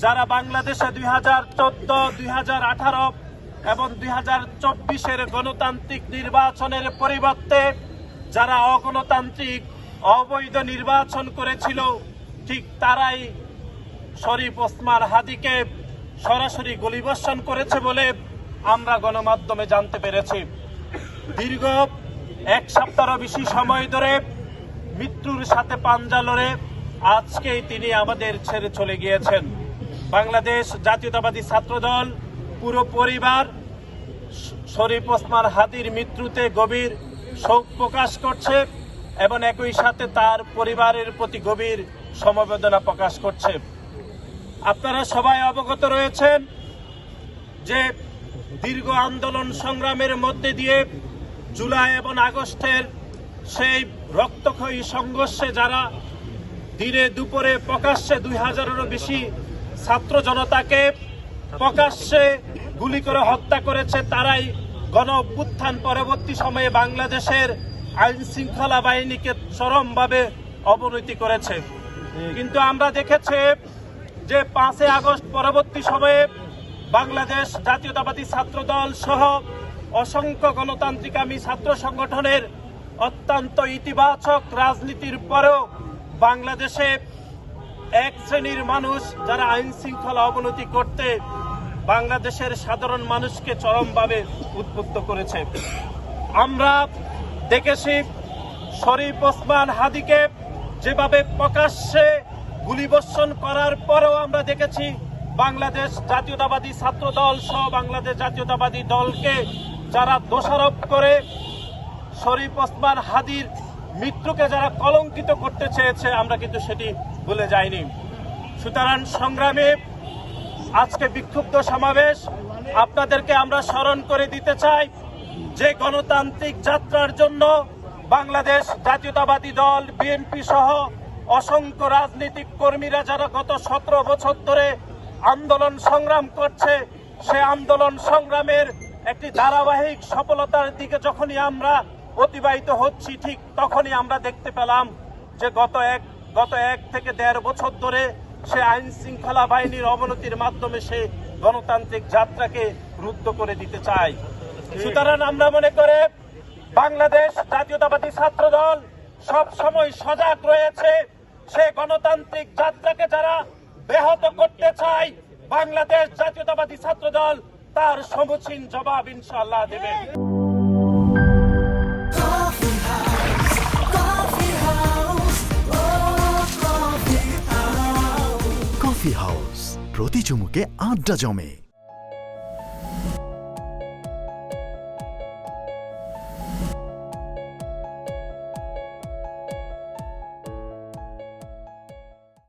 যারা বাংলাদেশে 2014, 2018 এবং 2024-এর গণতান্ত্রিক নির্বাচনের পরিবর্তে যারা অগণতান্ত্রিক অবৈধ নির্বাচন করেছিল, ঠিক তারাই শরীফ ওসমান হাদীকে সরাসরি গুলিবর্ষণ করেছে বলে আমরা গণমাধ্যমে জানতে পেরেছি। দীর্ঘ এক সপ্তাহেরও বেশি সময় ধরে মৃত্যুর সাথে পাঞ্জা লড়ে আজকেই তিনি আমাদের ছেড়ে চলে গিয়েছেন। বাংলাদেশ জাতীয়তাবাদী ছাত্রদল পুরো পরিবার শরীফ ওসমান হাদীর মৃত্যুতে গভীর শোক প্রকাশ করছে এবং একই সাথে তার পরিবারের প্রতি গভীর সমবেদনা প্রকাশ করছে। আপনারা সবাই অবগত রয়েছেন যে দীর্ঘ আন্দোলন সংগ্রামের মধ্যে দিয়ে জুলাই এবং আগস্টের সেই রক্তক্ষয়ী সংঘর্ষে যারা দিনে দুপুরে প্রকাশ্যে 2000-এরও বেশি ছাত্র জনতাকে প্রকাশ্যে গুলি করে হত্যা করেছে, তারাই গণ অভ্যুত্থান পরবর্তী সময়ে বাংলাদেশের আইন শৃঙ্খলা বাহিনীকে চরমভাবে অবনতি করেছে। কিন্তু আমরা দেখেছি যে 5 আগস্ট পরবর্তী সময়ে বাংলাদেশ জাতীয়তাবাদী ছাত্রদল সহ অসংখ্য গণতান্ত্রিকামী ছাত্র সংগঠনের অত্যন্ত ইতিবাচক রাজনীতির পরেও বাংলাদেশে এক শ্রেণীর মানুষ যারা আইন শৃঙ্খলা অবনতি করতে বাংলাদেশের সাধারণ মানুষকে চরমভাবে উদ্বুদ্ধ করেছে। আমরা দেখেছি শরীফ ওসমান হাদীকে যেভাবে প্রকাশ্যে গুলিবর্ষণ করার পরেও আমরা দেখেছি বাংলাদেশ জাতীয়তাবাদী ছাত্রদল সহ বাংলাদেশ জাতীয়তাবাদী দলকে যারা দোষারোপ করে শরীফ ওসমান হাদীর মৃত্যুকে যারা কলঙ্কিত করতে চেয়েছে, আমরা কিন্তু সেটি ভুলে যাইনি। সুতরাং সংগ্রামে আজকে বিক্ষুব্ধ সমাবেশ আপনাদেরকে আমরা স্মরণ করে দিতে চাই যে গণতান্ত্রিক যাত্রার জন্য বাংলাদেশ জাতীয়তাবাদী দল বিএনপি সহ অসংখ্য রাজনৈতিক কর্মীরা যারা গত 17 বছর ধরে আন্দোলন সংগ্রাম করছে, সে আন্দোলন সংগ্রামের একটি ধারাবাহিক সফলতার দিকে যখনই আমরা অতিবাহিত হচ্ছি, ঠিক তখনই আমরা দেখতে পেলাম যে গত এক থেকে 1.5 বছর ধরে সে আইন শৃঙ্খলা বাহিনীর অবনতির মাধ্যমে সে গণতান্ত্রিক যাত্রাকে রুদ্ধ করে দিতে চায়। সুতরাং আমরা মনে করে বাংলাদেশ জাতীয়তাবাদী ছাত্রদল সব সময় সজাগ রয়েছে। সে গণতান্ত্রিক যাত্রাকে যারা ব্যাহত করতে চায়, বাংলাদেশ জাতীয়তাবাদী ছাত্রদল তার সমুচীন জবাব ইনশাআল্লাহ দেবে। কফি হাউস, প্রতি চুমুকে আড্ডা জমে।